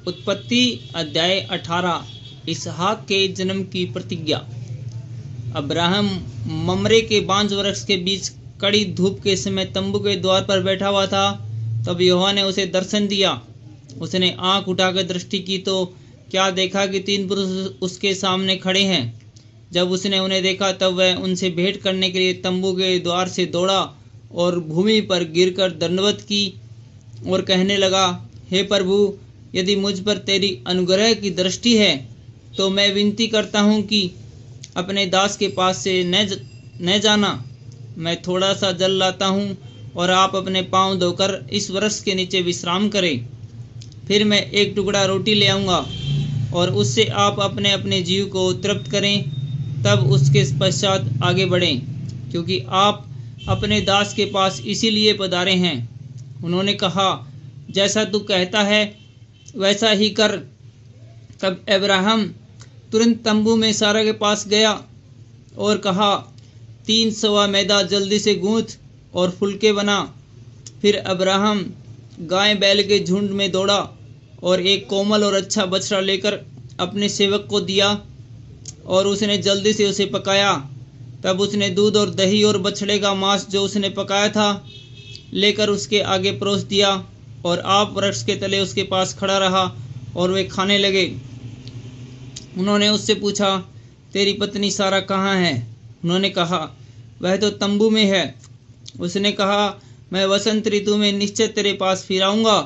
उत्पत्ति अध्याय 18। इसहाक के जन्म की प्रतिज्ञा। अब्राहम ममरे के बांज वृक्ष के बीच कड़ी धूप के समय तंबू के द्वार पर बैठा हुआ था। तब यहोवा ने उसे दर्शन दिया। उसने आंख उठाकर दृष्टि की तो क्या देखा कि 3 पुरुष उसके सामने खड़े हैं। जब उसने उन्हें देखा तब वह उनसे भेंट करने के लिए तंबू के द्वार से दौड़ा और भूमि पर गिरकर दंडवत की और कहने लगा, हे प्रभु, यदि मुझ पर तेरी अनुग्रह की दृष्टि है तो मैं विनती करता हूँ कि अपने दास के पास से न जाना। मैं थोड़ा सा जल लाता हूँ और आप अपने पांव धोकर इस वृक्ष के नीचे विश्राम करें। फिर मैं एक टुकड़ा रोटी ले आऊँगा और उससे आप अपने अपने जीव को तृप्त करें, तब उसके पश्चात आगे बढ़ें, क्योंकि आप अपने दास के पास इसीलिए पधारे हैं। उन्होंने कहा, जैसा तू कहता है वैसा ही कर। तब अब्राहम तुरंत तंबू में सारा के पास गया और कहा, 3 सवा मैदा जल्दी से गूंथ और फुलके बना। फिर अब्राहम गाय बैल के झुंड में दौड़ा और एक कोमल और अच्छा बछड़ा लेकर अपने सेवक को दिया और उसने जल्दी से उसे पकाया। तब उसने दूध और दही और बछड़े का मांस जो उसने पकाया था लेकर उसके आगे परोस दिया और आप वृक्ष के तले उसके पास खड़ा रहा और वे खाने लगे। उन्होंने उससे पूछा, तेरी पत्नी सारा कहाँ है? उन्होंने कहा, वह तो तंबू में है। उसने कहा, मैं वसंत ऋतु में निश्चय तेरे पास फिर आऊँगा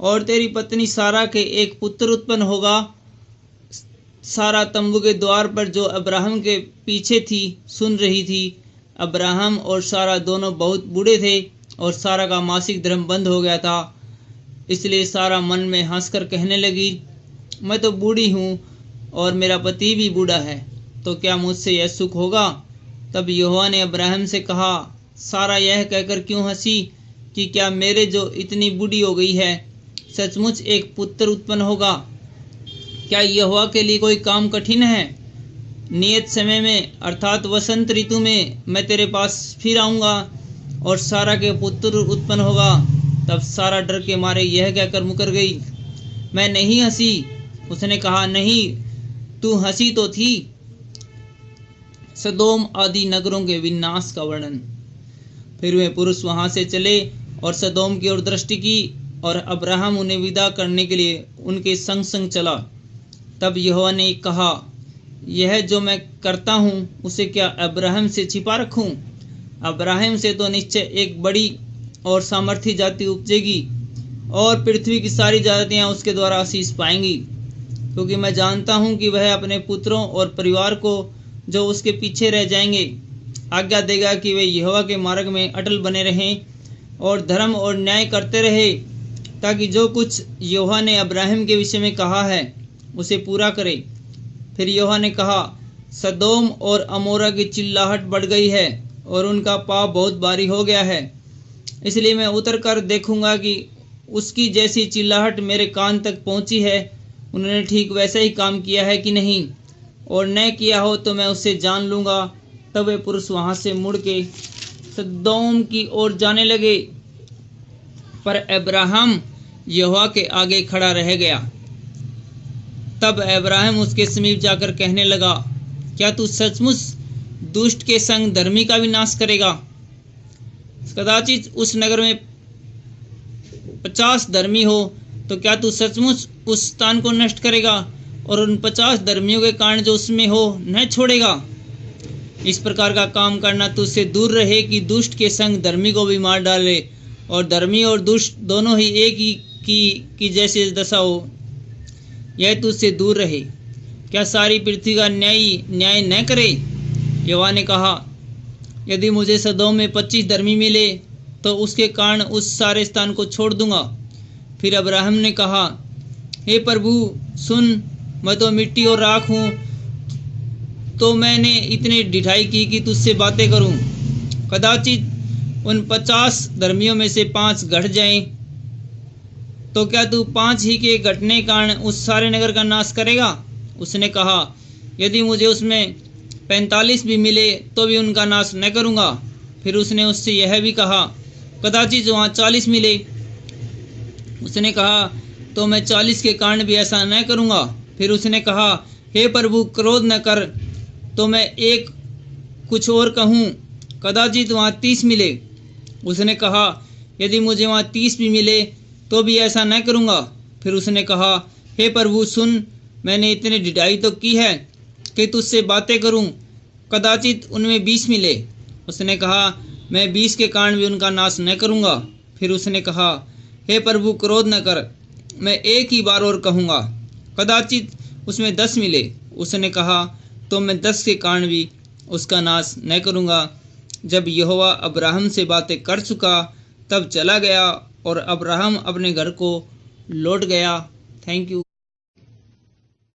और तेरी पत्नी सारा के एक पुत्र उत्पन्न होगा। सारा तंबू के द्वार पर जो अब्राहम के पीछे थी सुन रही थी। अब्राहम और सारा दोनों बहुत बूढ़े थे और सारा का मासिक धर्म बंद हो गया था। इसलिए सारा मन में हंसकर कहने लगी, मैं तो बूढ़ी हूँ और मेरा पति भी बूढ़ा है, तो क्या मुझसे यह सुख होगा? तब यहोवा ने अब्राहम से कहा, सारा यह कहकर क्यों हंसी कि क्या मेरे जो इतनी बूढ़ी हो गई है सचमुच एक पुत्र उत्पन्न होगा? क्या यहोवा के लिए कोई काम कठिन है? नियत समय में अर्थात वसंत ऋतु में मैं तेरे पास फिर आऊँगा और सारा के पुत्र उत्पन्न होगा। तब सारा डर के मारे यह कहकर मुकर गई, मैं नहीं हंसी। उसने कहा, नहीं, तू हंसी तो थी। सदोम आदि नगरों के विनाश का वर्णन। फिर वे पुरुष वहां से चले और सदोम की ओर दृष्टि की और अब्राहम उन्हें विदा करने के लिए उनके संग संग चला। तब यहोवा ने कहा, यह जो मैं करता हूँ उसे क्या अब्राहम से छिपा रखूँ? अब्राहम से तो निश्चय एक बड़ी और सामर्थी जाति उपजेगी और पृथ्वी की सारी जातियाँ उसके द्वारा आशीष पाएंगी, क्योंकि मैं जानता हूँ कि वह अपने पुत्रों और परिवार को जो उसके पीछे रह जाएंगे आज्ञा देगा कि वे यहोवा के मार्ग में अटल बने रहें और धर्म और न्याय करते रहे, ताकि जो कुछ यहोवा ने अब्राहम के विषय में कहा है उसे पूरा करे। फिर यहोवा ने कहा, सदोम और अमोरा की चिल्लाहट बढ़ गई है और उनका पाप बहुत भारी हो गया है। इसलिए मैं उतर कर देखूंगा कि उसकी जैसी चिल्लाहट मेरे कान तक पहुंची है, उन्होंने ठीक वैसा ही काम किया है कि नहीं, और न किया हो तो मैं उससे जान लूँगा। तब वे पुरुष वहाँ से मुड़ के सदोम की ओर जाने लगे, पर अब्राहम यहोवा के आगे खड़ा रह गया। तब अब्राहम उसके समीप जाकर कहने लगा, क्या तू सचमुच दुष्ट के संग धर्मी का विनाश करेगा? कदाचित उस नगर में 50 धर्मी हो तो क्या तू सचमुच उस स्थान को नष्ट करेगा और उन 50 धर्मियों के कारण जो उसमें हो न छोड़ेगा? इस प्रकार का काम करना तुझसे दूर रहे कि दुष्ट के संग धर्मी को भी मार डाले और धर्मी और दुष्ट दोनों ही एक ही की जैसे दशा हो, यह तुझसे दूर रहे। क्या सारी पृथ्वी का न्याय न करे? यहोवा ने कहा, यदि मुझे सदोम में 25 धर्मी मिले तो उसके कारण उस सारे स्थान को छोड़ दूंगा। फिर अब्राहम ने कहा, हे प्रभु सुन, मैं तो मिट्टी और राख हूँ, तो मैंने इतनी ढिठाई की कि तुझसे बातें करूँ। कदाचित उन 50 धर्मियों में से 5 घट जाएं, तो क्या तू 5 ही के घटने कारण उस सारे नगर का नाश करेगा? उसने कहा, यदि मुझे उसमें 45 भी मिले तो भी उनका नाश न करूँगा। फिर उसने उससे यह भी कहा, कदाचित वहाँ 40 मिले। उसने कहा, तो मैं 40 के कारण भी ऐसा न करूँगा। फिर उसने कहा, हे प्रभु, क्रोध न कर, तो मैं एक कुछ और कहूँ, कदाचित वहाँ 30 मिले। उसने कहा, यदि मुझे वहाँ 30 भी मिले तो भी ऐसा न करूँगा। फिर उसने कहा, हे प्रभु सुन, मैंने इतनी ढिठाई तो की है कि तुझसे बातें करूँ, कदाचित उनमें 20 मिले। उसने कहा, मैं 20 के कारण भी उनका नाश न करूँगा। फिर उसने कहा, हे प्रभु, क्रोध न कर, मैं एक ही बार और कहूँगा, कदाचित उसमें 10 मिले। उसने कहा, तो मैं 10 के कारण भी उसका नाश न करूँगा। जब यहोवा अब्राहम से बातें कर चुका तब चला गया और अब्राहम अपने घर को लौट गया। Thank you.